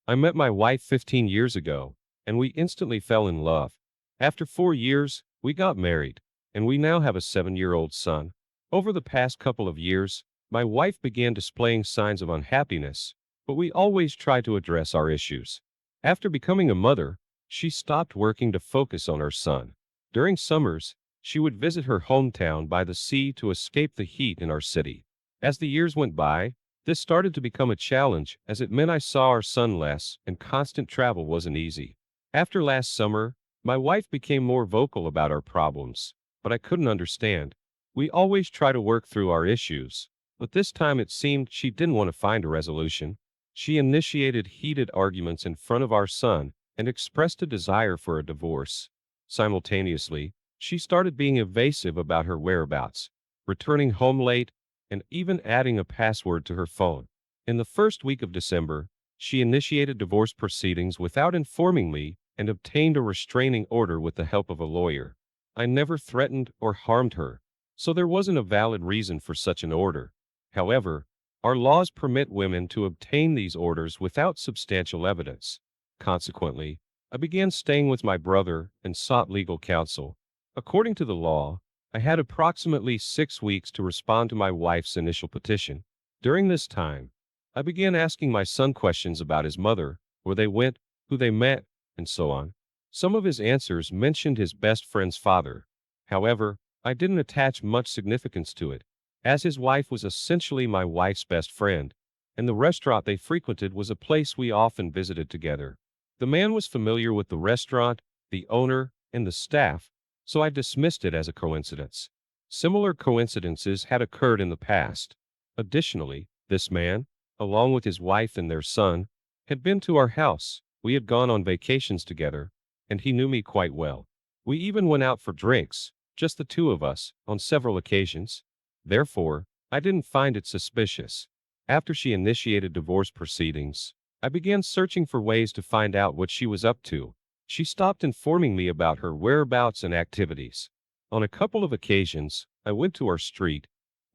I met my wife 15 years ago, and we instantly fell in love. After 4 years, we got married, and we now have a 7-year-old son. Over the past couple of years, my wife began displaying signs of unhappiness, but we always try to address our issues. After becoming a mother, she stopped working to focus on our son. During summers, she would visit her hometown by the sea to escape the heat in our city. As the years went by, this started to become a challenge as it meant I saw our son less and constant travel wasn't easy. After last summer, my wife became more vocal about our problems, but I couldn't understand. We always try to work through our issues, but this time it seemed she didn't want to find a resolution. She initiated heated arguments in front of our son and expressed a desire for a divorce. Simultaneously, she started being evasive about her whereabouts, returning home late, and even adding a password to her phone. In the first week of December, she initiated divorce proceedings without informing me and obtained a restraining order with the help of a lawyer. I never threatened or harmed her, so there wasn't a valid reason for such an order. However, our laws permit women to obtain these orders without substantial evidence. Consequently, I began staying with my brother and sought legal counsel. According to the law, I had approximately 6 weeks to respond to my wife's initial petition. During this time, I began asking my son questions about his mother, where they went, who they met, and so on. Some of his answers mentioned his best friend's father. However, I didn't attach much significance to it, as his wife was essentially my wife's best friend, and the restaurant they frequented was a place we often visited together. The man was familiar with the restaurant, the owner, and the staff, so I dismissed it as a coincidence. Similar coincidences had occurred in the past. Additionally, this man, along with his wife and their son, had been to our house. We had gone on vacations together, and he knew me quite well. We even went out for drinks, just the two of us, on several occasions. Therefore, I didn't find it suspicious. After she initiated divorce proceedings, I began searching for ways to find out what she was up to. She stopped informing me about her whereabouts and activities. On a couple of occasions, I went to our street,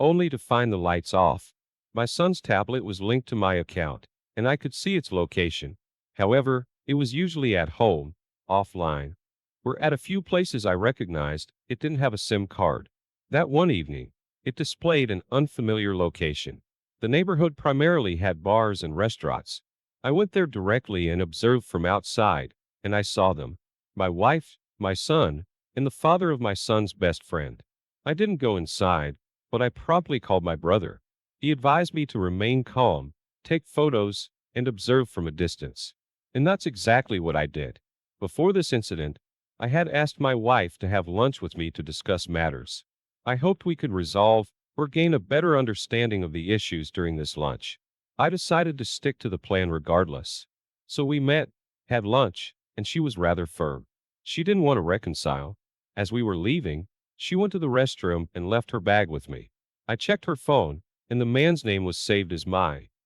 only to find the lights off. My son's tablet was linked to my account, and I could see its location. However, it was usually at home, offline. Where at a few places I recognized, it didn't have a SIM card. That one evening, it displayed an unfamiliar location. The neighborhood primarily had bars and restaurants. I went there directly and observed from outside, and I saw them. My wife, my son, and the father of my son's best friend. I didn't go inside, but I promptly called my brother. He advised me to remain calm, take photos, and observe from a distance. And that's exactly what I did. Before this incident, I had asked my wife to have lunch with me to discuss matters. I hoped we could resolve or gain a better understanding of the issues during this lunch. I decided to stick to the plan regardless. So we met, had lunch, and she was rather firm. She didn't want to reconcile. As we were leaving, she went to the restroom and left her bag with me. I checked her phone, and the man's name was saved as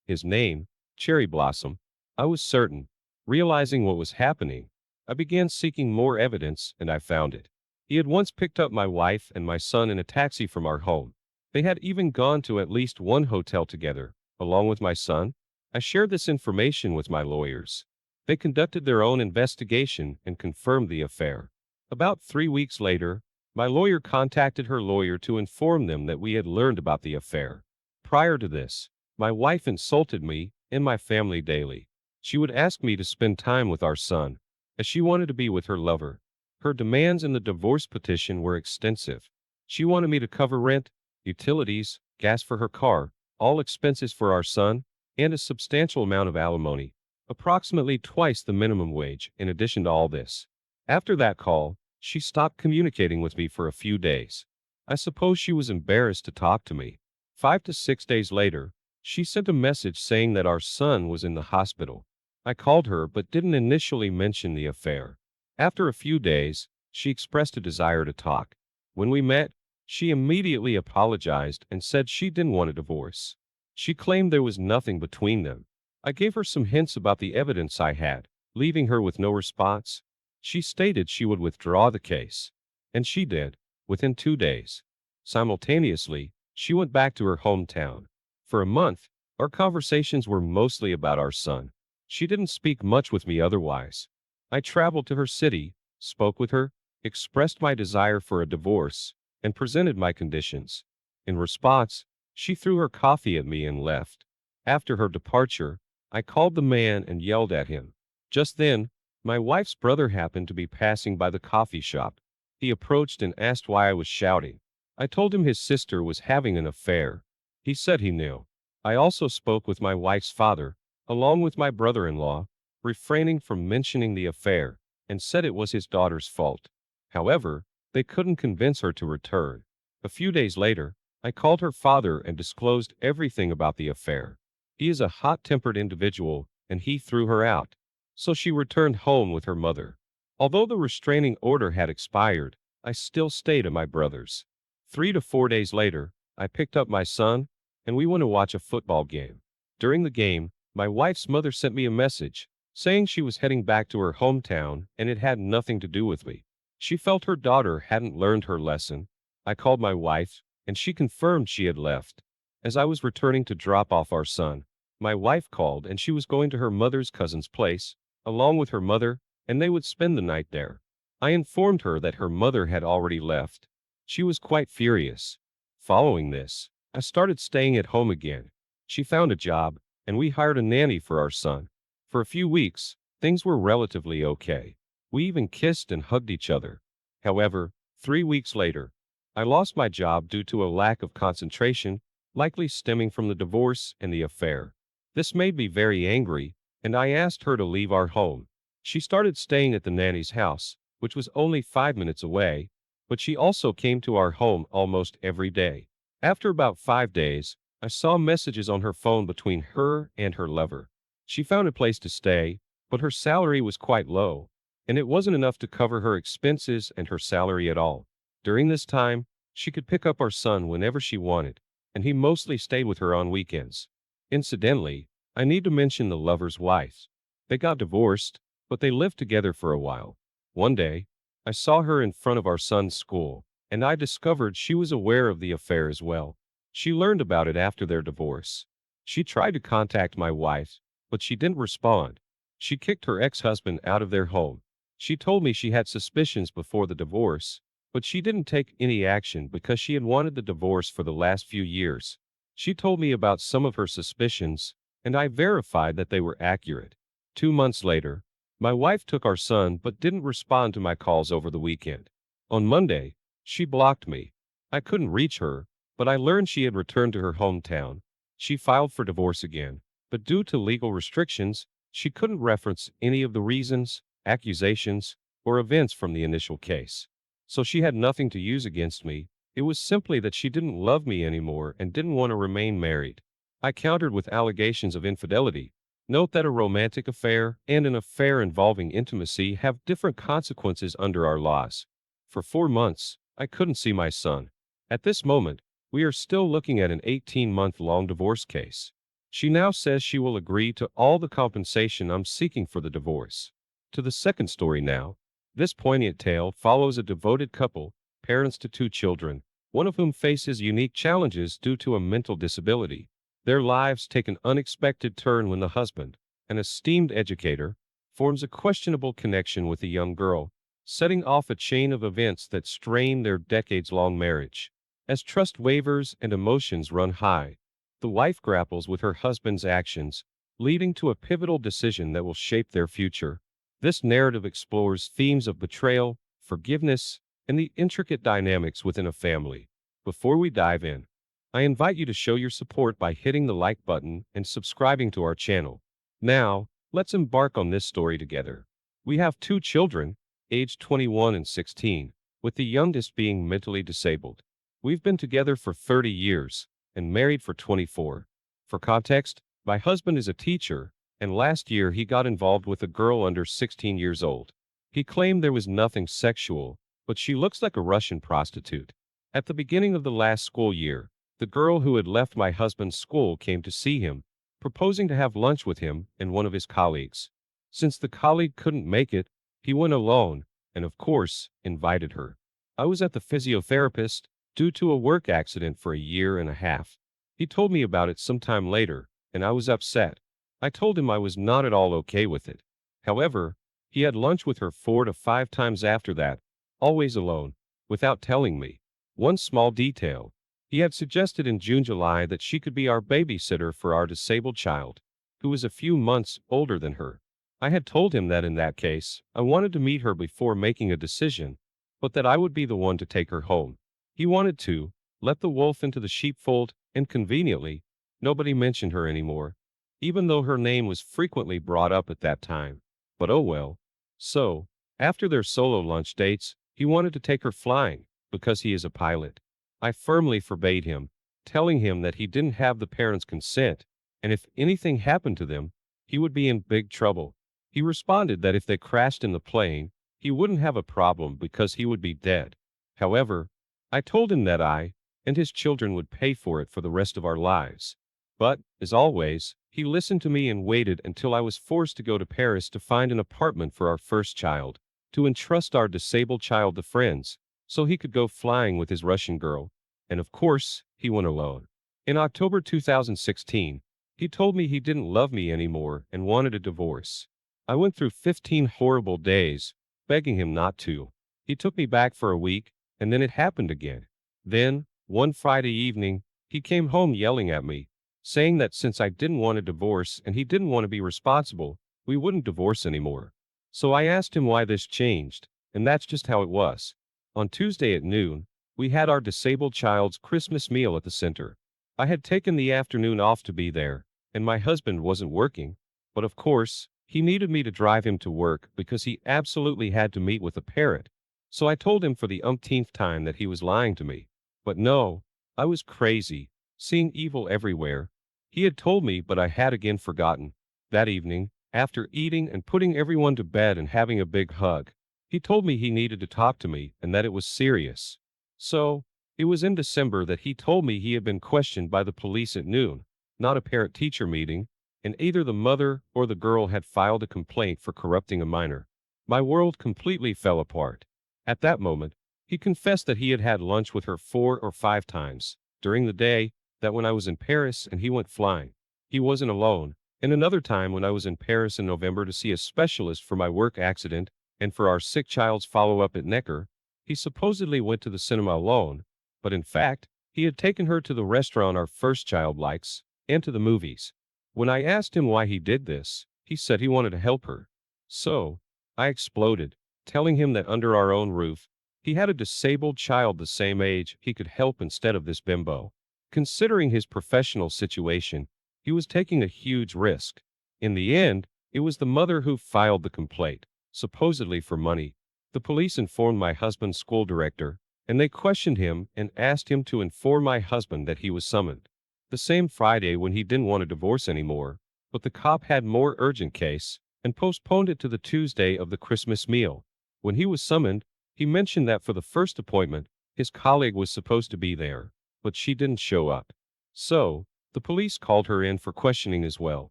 his name, Cherry Blossom. I was certain. Realizing what was happening, I began seeking more evidence, and I found it. He had once picked up my wife and my son in a taxi from our home. They had even gone to at least one hotel together, along with my son. I shared this information with my lawyers. They conducted their own investigation and confirmed the affair. About 3 weeks later, my lawyer contacted her lawyer to inform them that we had learned about the affair. Prior to this, my wife insulted me and my family daily. She would ask me to spend time with our son, as she wanted to be with her lover. Her demands in the divorce petition were extensive. She wanted me to cover rent, utilities, gas for her car, all expenses for our son, and a substantial amount of alimony, approximately twice the minimum wage, in addition to all this. After that call, she stopped communicating with me for a few days. I suppose she was embarrassed to talk to me. 5 to 6 days later, she sent a message saying that our son was in the hospital. I called her but didn't initially mention the affair. After a few days, she expressed a desire to talk. When we met, she immediately apologized and said she didn't want a divorce. She claimed there was nothing between them. I gave her some hints about the evidence I had, leaving her with no response. She stated she would withdraw the case. And she did, within 2 days. Simultaneously, she went back to her hometown. For a month, our conversations were mostly about our son. She didn't speak much with me otherwise. I traveled to her city, spoke with her, expressed my desire for a divorce, and presented my conditions. In response, she threw her coffee at me and left. After her departure, I called the man and yelled at him. Just then, my wife's brother happened to be passing by the coffee shop. He approached and asked why I was shouting. I told him his sister was having an affair. He said he knew. I also spoke with my wife's father, along with my brother-in-law, refraining from mentioning the affair, and said it was his daughter's fault. However, they couldn't convince her to return. A few days later, I called her father and disclosed everything about the affair. He is a hot-tempered individual, and he threw her out. So she returned home with her mother. Although the restraining order had expired, I still stayed at my brother's. 3 to 4 days later, I picked up my son, and we went to watch a football game. During the game, my wife's mother sent me a message, saying she was heading back to her hometown and it had nothing to do with me. She felt her daughter hadn't learned her lesson. I called my wife, and she confirmed she had left. As I was returning to drop off our son, my wife called and she was going to her mother's cousin's place, along with her mother, and they would spend the night there. I informed her that her mother had already left. She was quite furious. Following this, I started staying at home again. She found a job, and we hired a nanny for our son. For a few weeks, things were relatively okay. We even kissed and hugged each other. However, 3 weeks later, I lost my job due to a lack of concentration, likely stemming from the divorce and the affair. This made me very angry, and I asked her to leave our home. She started staying at the nanny's house, which was only 5 minutes away, but she also came to our home almost every day. After about 5 days, I saw messages on her phone between her and her lover. She found a place to stay, but her salary was quite low, and it wasn't enough to cover her expenses and her salary at all. During this time, she could pick up our son whenever she wanted, and he mostly stayed with her on weekends. Incidentally, I need to mention the lover's wife. They got divorced, but they lived together for a while. One day, I saw her in front of our son's school, and I discovered she was aware of the affair as well. She learned about it after their divorce. She tried to contact my wife, but she didn't respond. She kicked her ex-husband out of their home. She told me she had suspicions before the divorce, but she didn't take any action because she had wanted the divorce for the last few years. She told me about some of her suspicions, and I verified that they were accurate. 2 months later, my wife took our son but didn't respond to my calls over the weekend. On Monday, she blocked me. I couldn't reach her, but I learned she had returned to her hometown. She filed for divorce again, but due to legal restrictions, she couldn't reference any of the reasons, accusations, or events from the initial case. So she had nothing to use against me. It was simply that she didn't love me anymore and didn't want to remain married. I countered with allegations of infidelity. Note that a romantic affair and an affair involving intimacy have different consequences under our laws. For 4 months, I couldn't see my son. At this moment, we are still looking at an 18-month-long divorce case. She now says she will agree to all the compensation I'm seeking for the divorce. To the second story now. This poignant tale follows a devoted couple, parents to 2 children, one of whom faces unique challenges due to a mental disability. Their lives take an unexpected turn when the husband, an esteemed educator, forms a questionable connection with a young girl, setting off a chain of events that strain their decades-long marriage. As trust wavers and emotions run high, the wife grapples with her husband's actions, leading to a pivotal decision that will shape their future. This narrative explores themes of betrayal, forgiveness, and the intricate dynamics within a family. Before we dive in, I invite you to show your support by hitting the like button and subscribing to our channel. Now, let's embark on this story together. We have 2 children, aged 21 and 16, with the youngest being mentally disabled. We've been together for 30 years and married for 24. For context, my husband is a teacher, and last year he got involved with a girl under 16 years old. He claimed there was nothing sexual, but she looks like a Russian prostitute. At the beginning of the last school year, the girl who had left my husband's school came to see him, proposing to have lunch with him and one of his colleagues. Since the colleague couldn't make it, he went alone, and of course, invited her. I was at the physiotherapist, due to a work accident for a year and a half. He told me about it sometime later, and I was upset. I told him I was not at all okay with it. However, he had lunch with her 4 to 5 times after that, always alone, without telling me. One small detail. He had suggested in June-July that she could be our babysitter for our disabled child, who was a few months older than her. I had told him that in that case, I wanted to meet her before making a decision, but that I would be the one to take her home. He wanted to let the wolf into the sheepfold, and conveniently, nobody mentioned her anymore, even though her name was frequently brought up at that time. But oh well. So, after their solo lunch dates, he wanted to take her flying, because he is a pilot. I firmly forbade him, telling him that he didn't have the parents' consent, and if anything happened to them, he would be in big trouble. He responded that if they crashed in the plane, he wouldn't have a problem because he would be dead. However, I told him that I and his children would pay for it for the rest of our lives. But, as always, he listened to me and waited until I was forced to go to Paris to find an apartment for our first child, to entrust our disabled child to friends, so he could go flying with his Russian girl. And of course, he went alone. In October 2016, he told me he didn't love me anymore and wanted a divorce. I went through 15 horrible days, begging him not to. He took me back for a week, and then it happened again. Then, one Friday evening, he came home yelling at me, saying that since I didn't want a divorce and he didn't want to be responsible, we wouldn't divorce anymore. So I asked him why this changed, and that's just how it was. On Tuesday at noon, we had our disabled child's Christmas meal at the center. I had taken the afternoon off to be there, and my husband wasn't working, but of course, he needed me to drive him to work because he absolutely had to meet with a parent. So I told him for the umpteenth time that he was lying to me. But no, I was crazy, seeing evil everywhere. He had told me, but I had again forgotten. That evening, after eating and putting everyone to bed and having a big hug, he told me he needed to talk to me and that it was serious. So, it was in December that he told me he had been questioned by the police at noon, not a parent-teacher meeting, and either the mother or the girl had filed a complaint for corrupting a minor. My world completely fell apart. At that moment, he confessed that he had had lunch with her 4 or 5 times during the day, that when I was in Paris and he went flying, he wasn't alone, and another time when I was in Paris in November to see a specialist for my work accident and for our sick child's follow-up at Necker, he supposedly went to the cinema alone, but in fact, he had taken her to the restaurant our first child likes, and to the movies. When I asked him why he did this, he said he wanted to help her. So, I exploded, telling him that under our own roof, he had a disabled child the same age he could help instead of this bimbo. Considering his professional situation, he was taking a huge risk. In the end, it was the mother who filed the complaint, supposedly for money. The police informed my husband's school director, and they questioned him and asked him to inform my husband that he was summoned. The same Friday when he didn't want a divorce anymore, but the cop had more urgent case and postponed it to the Tuesday of the Christmas meal. When he was summoned, he mentioned that for the first appointment, his colleague was supposed to be there, but she didn't show up. So, the police called her in for questioning as well.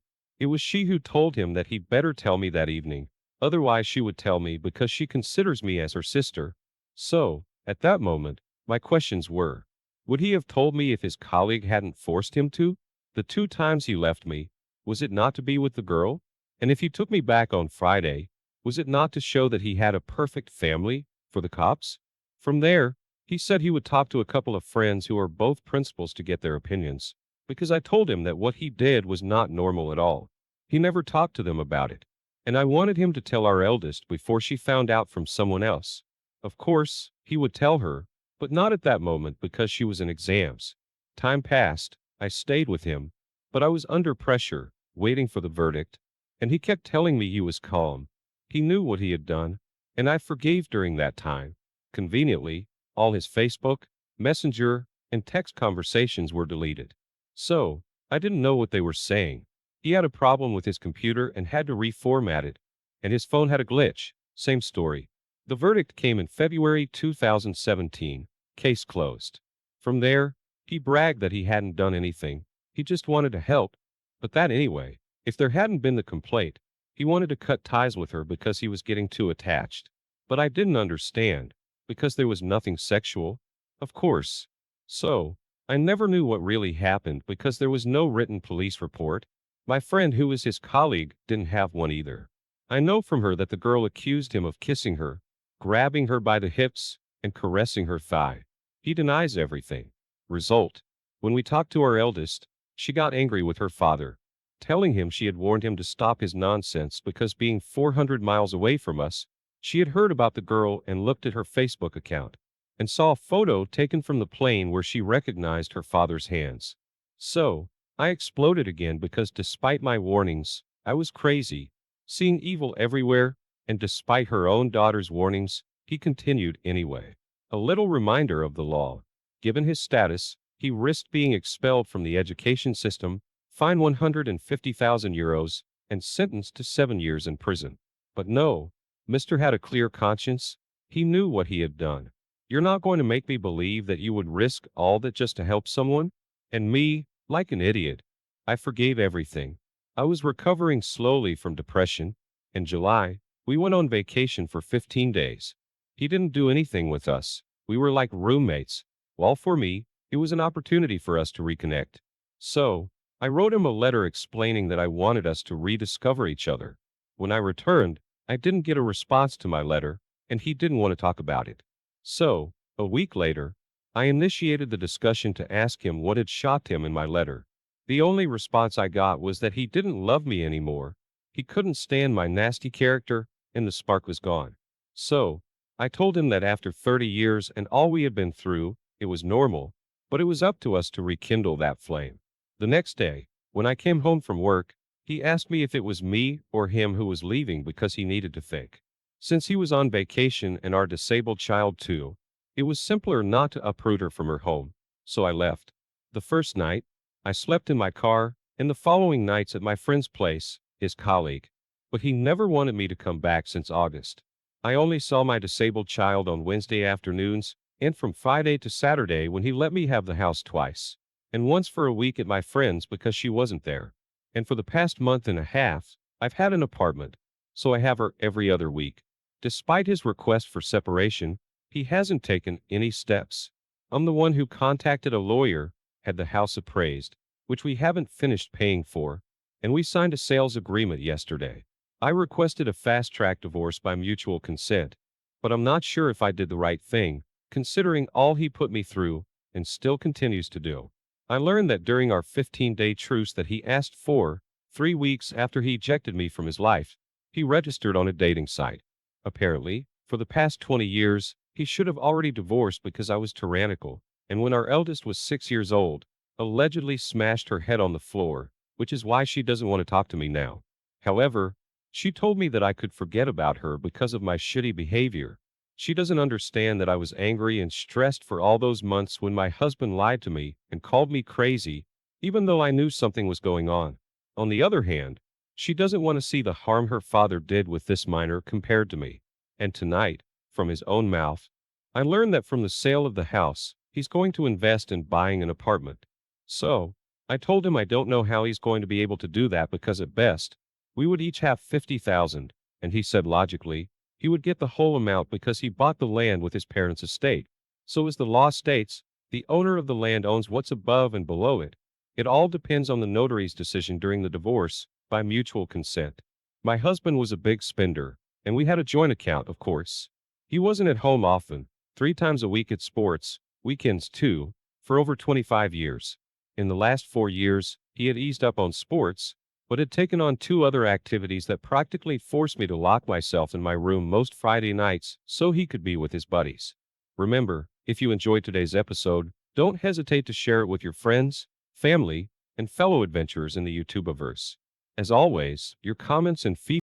It was she who told him that he'd better tell me that evening, otherwise she would tell me because she considers me as her sister. So, at that moment, my questions were, would he have told me if his colleague hadn't forced him to? The 2 times he left me, was it not to be with the girl? And if he took me back on Friday, was it not to show that he had a perfect family for the cops? From there, he said he would talk to a couple of friends who are both principals to get their opinions, because I told him that what he did was not normal at all. He never talked to them about it, and I wanted him to tell our eldest before she found out from someone else. Of course, he would tell her, but not at that moment because she was in exams. Time passed, I stayed with him, but I was under pressure, waiting for the verdict, and he kept telling me he was calm. He knew what he had done, and I forgave during that time. Conveniently, all his Facebook, Messenger, and text conversations were deleted. So, I didn't know what they were saying. He had a problem with his computer and had to reformat it, and his phone had a glitch. Same story. The verdict came in February 2017. Case closed. From there, he bragged that he hadn't done anything. He just wanted to help. But that anyway. If there hadn't been the complaint, he wanted to cut ties with her because he was getting too attached. But I didn't understand, because there was nothing sexual, of course. So, I never knew what really happened because there was no written police report. My friend, who was his colleague, didn't have one either. I know from her that the girl accused him of kissing her, grabbing her by the hips, and caressing her thigh. He denies everything. Result: when we talked to our eldest, she got angry with her father, telling him she had warned him to stop his nonsense because, being 400 miles away from us, she had heard about the girl and looked at her Facebook account and saw a photo taken from the plane where she recognized her father's hands. So, I exploded again because, despite my warnings, I was crazy, seeing evil everywhere, and despite her own daughter's warnings, he continued anyway. A little reminder of the law. Given his status, he risked being expelled from the education system, fined €150,000, and sentenced to 7 years in prison. But no, Mr. had a clear conscience. He knew what he had done. You're not going to make me believe that you would risk all that just to help someone? And me, like an idiot, I forgave everything. I was recovering slowly from depression. In July, we went on vacation for 15 days. He didn't do anything with us. We were like roommates. While for me, it was an opportunity for us to reconnect. So, I wrote him a letter explaining that I wanted us to rediscover each other. When I returned, I didn't get a response to my letter, and he didn't want to talk about it. So, a week later, I initiated the discussion to ask him what had shocked him in my letter. The only response I got was that he didn't love me anymore. He couldn't stand my nasty character, and the spark was gone. So, I told him that after 30 years and all we had been through, it was normal, but it was up to us to rekindle that flame. The next day, when I came home from work, he asked me if it was me or him who was leaving because he needed to think. Since he was on vacation and our disabled child too, it was simpler not to uproot her from her home, so I left. The first night, I slept in my car, and the following nights at my friend's place, his colleague. But he never wanted me to come back since August. I only saw my disabled child on Wednesday afternoons, and from Friday to Saturday when he let me have the house twice, and once for a week at my friend's because she wasn't there. And for the past month and a half, I've had an apartment, so I have her every other week. Despite his request for separation, he hasn't taken any steps. I'm the one who contacted a lawyer, had the house appraised, which we haven't finished paying for, and we signed a sales agreement yesterday. I requested a fast-track divorce by mutual consent, but I'm not sure if I did the right thing, considering all he put me through, and still continues to do. I learned that during our 15-day truce that he asked for, 3 weeks after he ejected me from his life, he registered on a dating site. Apparently, for the past 20 years, he should have already divorced because I was tyrannical, and when our eldest was 6 years old, allegedly smashed her head on the floor, which is why she doesn't want to talk to me now. However, she told me that I could forget about her because of my shitty behavior. She doesn't understand that I was angry and stressed for all those months when my husband lied to me and called me crazy, even though I knew something was going on. On the other hand, she doesn't want to see the harm her father did with this minor compared to me. And tonight, from his own mouth, I learned that from the sale of the house, he's going to invest in buying an apartment. So, I told him I don't know how he's going to be able to do that because at best, we would each have 50,000, and he said logically, he would get the whole amount because he bought the land with his parents' estate. So as the law states, the owner of the land owns what's above and below it. It all depends on the notary's decision during the divorce, by mutual consent. My husband was a big spender, and we had a joint account, of course. He wasn't at home often, 3 times a week at sports, weekends too, for over 25 years. In the last 4 years, he had eased up on sports, but had taken on 2 other activities that practically forced me to lock myself in my room most Friday nights so he could be with his buddies. Remember, if you enjoyed today's episode, don't hesitate to share it with your friends, family, and fellow adventurers in the YouTubeverse. As always, your comments and feedback